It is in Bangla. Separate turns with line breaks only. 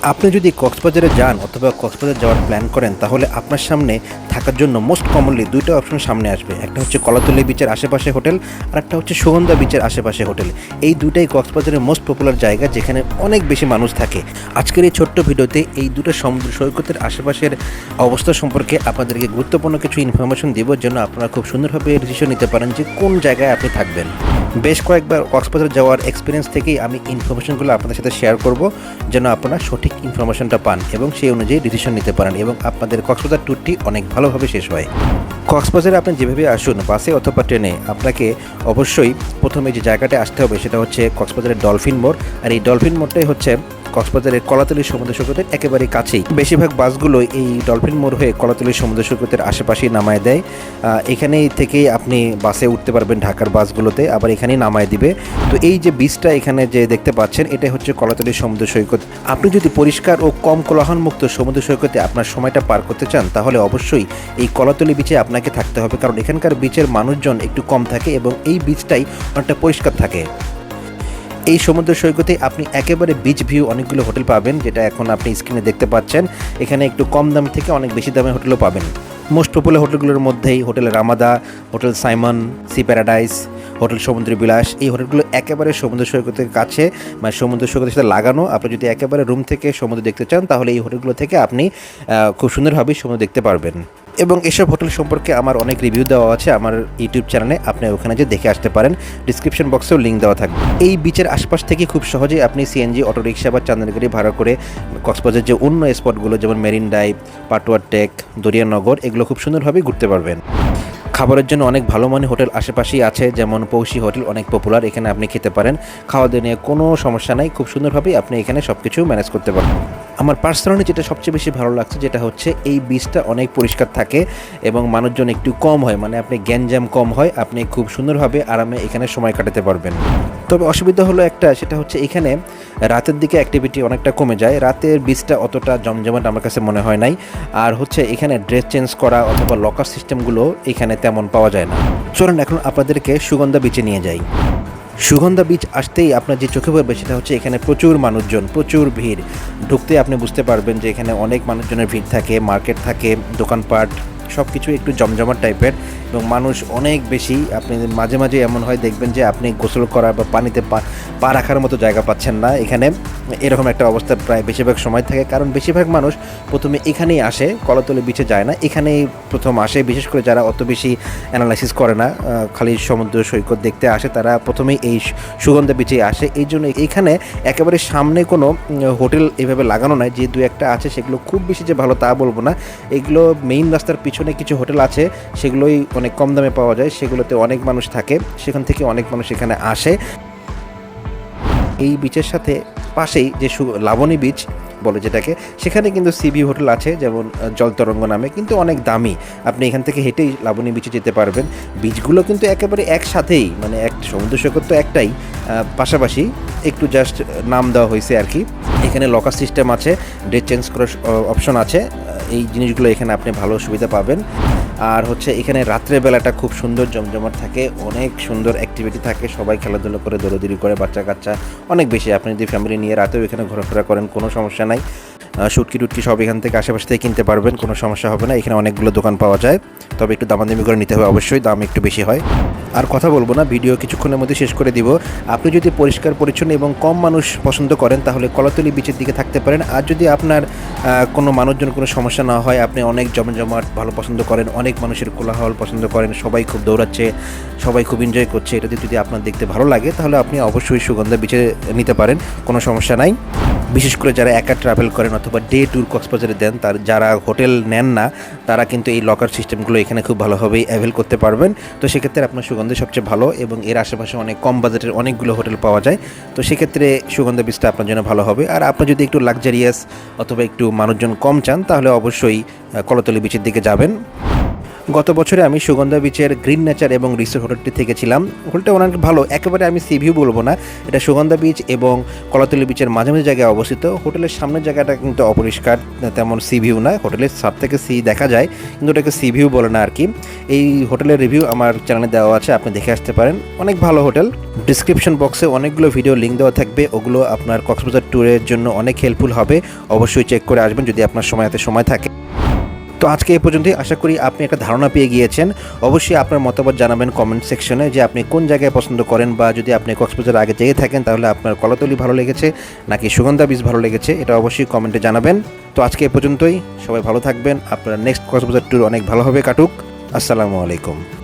আপনি যদি কক্সবাজারে যান অথবা কক্সবাজার যাওয়ার প্ল্যান করেন তাহলে আপনার সামনে থাকার জন্য মোস্ট কমনলি দুইটা অপশন সামনে আসবে। একটা হচ্ছে কলাতলী বিচের আশেপাশে হোটেল, আর একটা হচ্ছে সুগন্ধা বিচের আশেপাশে হোটেল। এই দুটাই কক্সবাজারের মোস্ট পপুলার জায়গা যেখানে অনেক বেশি মানুষ থাকে। আজকের এই ছোট্ট ভিডিওতে এই দুটো সমুদ্র সৈকতের আশেপাশের অবস্থা সম্পর্কে আপনাদেরকে গুরুত্বপূর্ণ কিছু ইনফরমেশন দিব, যেন আপনারা খুব সুন্দরভাবে ডিসিশন নিতে পারেন যে কোন জায়গায় আপনি থাকবেন। বেশ কয়েকবার কক্সবাজার যাওয়ার এক্সপিরিয়েন্স থেকেই আমি ইনফরমেশনগুলো আপনাদের সাথে শেয়ার করব, যেন আপনারা সঠিক ইনফরমেশনটা পান এবং সেই অনুযায়ী ডিসিশন নিতে পারেন এবং আপনাদের কক্সবাজার ট্যুরটি অনেক ভালোভাবে শেষ হয়। কক্সবাজারে আপনি যেভাবে আসুন, বাসে অথবা ট্রেনে, আপনাকে অবশ্যই প্রথমে যে জায়গাটা আসতে হবে সেটা হচ্ছে কক্সবাজারের ডলফিন মোড়। আর এই ডলফিন মোড়টাই হচ্ছে কক্সবাজারের কলাতলী সমুদ্র সৈকতের একেবারে কাছেই। বেশিরভাগ বাসগুলো এই ডলফিন মোড় হয়ে কলাতলী সমুদ্র সৈকতের আশেপাশেই নামায় দেয়। এখানেই থেকেই আপনি বাসে উঠতে পারবেন ঢাকার বাসগুলোতে, আবার এখানেই নামায় দিবে। তো এই যে বিচটা এখানে যে দেখতে পাচ্ছেন, এটাই হচ্ছে কলাতলী সমুদ্র সৈকত। আপনি যদি পরিষ্কার ও কম কোলাহলমুক্ত সমুদ্র সৈকতে আপনার সময়টা পার করতে চান তাহলে অবশ্যই এই কলাতলী বিচে আপনাকে থাকতে হবে, কারণ এখানকার বিচের মানুষজন একটু কম থাকে এবং এই বিচটাই অনেকটা পরিষ্কার থাকে। এই সমুদ্র সৈকতে আপনি একেবারে বিচ ভিউ অনেকগুলো হোটেল পাবেন, যেটা এখন আপনি স্ক্রিনে দেখতে পাচ্ছেন। এখানে একটু কম দাম থেকে অনেক বেশি দামে হোটেলও পাবেন। মোস্ট পপুলার হোটেলগুলোর মধ্যেই hotel Ramada, hotel Simon, sea paradise, hotel Samudra Bilash. এই হোটেলগুলো একেবারে সমুদ্র সৈকতের কাছে, মানে সমুদ্র সৈকতের সাথে লাগানো। আপনি যদি একেবারে রুম থেকে সমুদ্র দেখতে চান তাহলে এই হোটেলগুলো থেকে আপনি খুব সুন্দরভাবে সমুদ্র দেখতে পারবেন। এবং এসব হোটেল সম্পর্কে আমার অনেক রিভিউ দেওয়া আছে আমার ইউটিউব চ্যানেলে, আপনি ওখানে যে দেখে আসতে পারেন। ডিসক্রিপশন বক্সেও লিঙ্ক দেওয়া থাকবে। এই বিচের আশপাশ থেকে খুব সহজেই আপনি সিএনজি, অটোরিকশা বা চাঁদের গাড়ি ভাড়া করে কক্সবাজার যে অন্য স্পটগুলো যেমন marine drive, Patuartek, Darianagar, এগুলো খুব সুন্দরভাবে ঘুরতে পারবেন। খাবারের জন্য অনেক ভালো মানের হোটেল আশেপাশেই আছে, যেমন পৌষি হোটেল অনেক পপুলার, এখানে আপনি খেতে পারেন। খাওয়া দাওয়া নিয়ে কোনো সমস্যা নাই, খুব সুন্দরভাবেই আপনি এখানে সব কিছু ম্যানেজ করতে পারবেন। আমার পার্সোনালি যেটা সবচেয়ে বেশি ভালো লাগছে যেটা হচ্ছে এই বিচটা অনেক পরিষ্কার থাকে এবং মানুষজন একটু কম হয়, মানে আপনি গ্যাঞ্জাম কম হয়, আপনি খুব সুন্দরভাবে আরামে এখানে সময় কাটাতে পারবেন। তবে অসুবিধা হলো একটা, সেটা হচ্ছে এখানে রাতের দিকে অ্যাক্টিভিটি অনেকটা কমে যায়। রাতের বিচটা অতটা জমজমাট আমার কাছে মনে হয় নাই। আর হচ্ছে এখানে ড্রেস চেঞ্জ করা অথবা লকার সিস্টেমগুলো এখানে তেমন পাওয়া যায় না। চলুন এখন আপনাদেরকে সুগন্ধা বিচে নিয়ে যাই। সুগন্ধা বিচ আসতেই আপনার যে চোখে পড়বে সেটা হচ্ছে এখানে প্রচুর মানুষজন, প্রচুর ভিড়। ঢুকতে আপনি বুঝতে পারবেন যে এখানে অনেক মানুষজনের ভিড় থাকে, মার্কেট থাকে, দোকানপাট সব কিছু একটু জমজমাট টাইপের এবং মানুষ অনেক বেশি। আপনি মাঝে মাঝে এমন হয় দেখবেন যে আপনি গোসল করা বা পানিতে পা রাখার মতো জায়গা পাচ্ছেন না। এখানে এরকম একটা অবস্থা প্রায় বেশিরভাগ সময় থাকে, কারণ বেশিরভাগ মানুষ প্রথমে এখানেই আসে, কলাতলী বিচে যায় না, এখানেই প্রথম আসে। বিশেষ করে যারা অত বেশি অ্যানালাইসিস করে না, খালি সমুদ্র সৈকত দেখতে আসে, তারা প্রথমেই এই সুগন্ধা বিচে আসে। এই জন্য এখানে একেবারে সামনে কোনো হোটেল এভাবে লাগানো নয়, যে দু একটা আছে সেগুলো খুব বেশি যে ভালো তা বলবো না। এগুলো মেইন রাস্তার পিছনে কিছু হোটেল আছে, সেগুলোই অনেক কম দামে পাওয়া যায়, সেগুলোতে অনেক মানুষ থাকে, সেখান থেকে অনেক মানুষ এখানে আসে। এই বিচের সাথে পাশেই যে লাবণী বিচ বলে যেটাকে, সেখানে কিন্তু সিবি হোটেল আছে, যেমন জলতরঙ্গ নামে, কিন্তু অনেক দামি। আপনি এখান থেকে হেঁটেই লাবণী বিচে যেতে পারবেন। বিচগুলো কিন্তু একেবারে একসাথেই, মানে এক সমুদ্র সৈকত তো একটাই, পাশাপাশি একটু জাস্ট নাম দেওয়া হয়েছে আর কি। এখানে লকার সিস্টেম আছে, ড্রেস চেঞ্জ করার অপশন আছে। এই জিনিসগুলো এখানে আপনি ভালো সুবিধা পাবেন। আর হচ্ছে এখানে রাত্রের বেলাটা খুব সুন্দর জমজমাট থাকে, অনেক সুন্দর অ্যাক্টিভিটি থাকে, সবাই খেলাধুলো করে, দৌড়দৌড়ি করে, বাচ্চা কাচ্চা অনেক বেশি। আপনি যদি ফ্যামিলি নিয়ে রাতেও এখানে ঘোরাফেরা করেন কোনো সমস্যা নাই। শুটকি টুটকি সব এখান থেকে আশেপাশ থেকে কিনতে পারবেন, কোনো সমস্যা হবে না। এখানে অনেকগুলো দোকান পাওয়া যায়, তবে একটু দামাদামি করে নিতে হবে অবশ্যই, দাম একটু বেশি হয়। আর কথা বলবো না, ভিডিও কিছুক্ষণের মধ্যে শেষ করে দিব। আপনি যদি পরিষ্কার পরিচ্ছন্ন এবং কম মানুষ পছন্দ করেন তাহলে কলাতলী বিচের দিকে থাকতে পারেন। আর যদি আপনার কোনো মানুষজন কোনো সমস্যা না হয়, আপনি অনেক জমজমাট ভালো পছন্দ করেন, অনেক মানুষের কোলাহল পছন্দ করেন, সবাই খুব দৌড়াচ্ছে, সবাই খুব এনজয় করছে, এটা যদি আপনার দেখতে ভালো লাগে তাহলে আপনি অবশ্যই সুগন্ধা বিচে নিতে পারেন, কোনো সমস্যা নাই। বিশেষ করে যারা একা ট্রাভেল করেন অথবা ডে ট্যুর কক্সবাজারে দেন, যারা হোটেল নেন না, তারা কিন্তু এই লকার সিস্টেমগুলো এখানে খুব ভালোভাবেই অ্যাভেল করতে পারবেন। তো সেক্ষেত্রে আপনার সুগন্ধা সবচেয়ে ভালো এবং এর আশেপাশে অনেক কম বাজেটের অনেকগুলো হোটেল পাওয়া যায়। তো সেক্ষেত্রে সুগন্ধা বিচটা আপনার জন্য ভালো হবে। আর আপনি যদি একটু লাক্সারিয়াস অথবা একটু মানুষজন কম চান তাহলে অবশ্যই কলাতলী বিচের দিকে যাবেন। গত বছরে আমি সুগন্ধা বিচের গ্রিন নেচার এবং রিসোর্ট হোটেলটি থেকেছিলাম। হোটেলটা অনেক ভালো, একেবারে আমি সি ভিউ বলবো না, এটা সুগন্ধা বিচ এবং কলাতলি বিচের মাঝামাঝি জায়গায় অবস্থিত। হোটেলের সামনের জায়গাটা কিন্তু অপরিষ্কার, তেমন সি ভিউ না, হোটেলের ছাদ থেকে সি দেখা যায় কিন্তু ওটাকে সি ভিউ বলে না আর কি। এই হোটেলের রিভিউ আমার চ্যানেলে দেওয়া আছে, আপনি দেখে আসতে পারেন, অনেক ভালো হোটেল। ডিসক্রিপশন বক্সে অনেকগুলো ভিডিও লিঙ্ক দেওয়া থাকবে, ওগুলো আপনার কক্সবাজার ট্যুরের জন্য অনেক হেল্পফুল হবে। অবশ্যই চেক করে আসবেন যদি আপনার সময় থাকে। তো আজকে এই পর্যন্তই, আশা করি আপনি একটা ধারণা পেয়ে গিয়েছেন। অবশ্যই আপনার মতামত জানাবেন কমেন্ট সেকশনে যে আপনি কোন জায়গায় পছন্দ করেন, বা যদি আপনি কক্সবাজার আগে যেয়ে থাকেন তাহলে আপনার কলাতলি ভালো লেগেছে নাকি সুগন্ধা বিচ ভালো লেগেছে, এটা অবশ্যই কমেন্টে জানাবেন। তো আজকে এই পর্যন্তই, সবাই ভালো থাকবেন, আপনার নেক্সট কক্সবাজার ট্যুর অনেক ভালোভাবে কাটুক। আসসালামু আলাইকুম।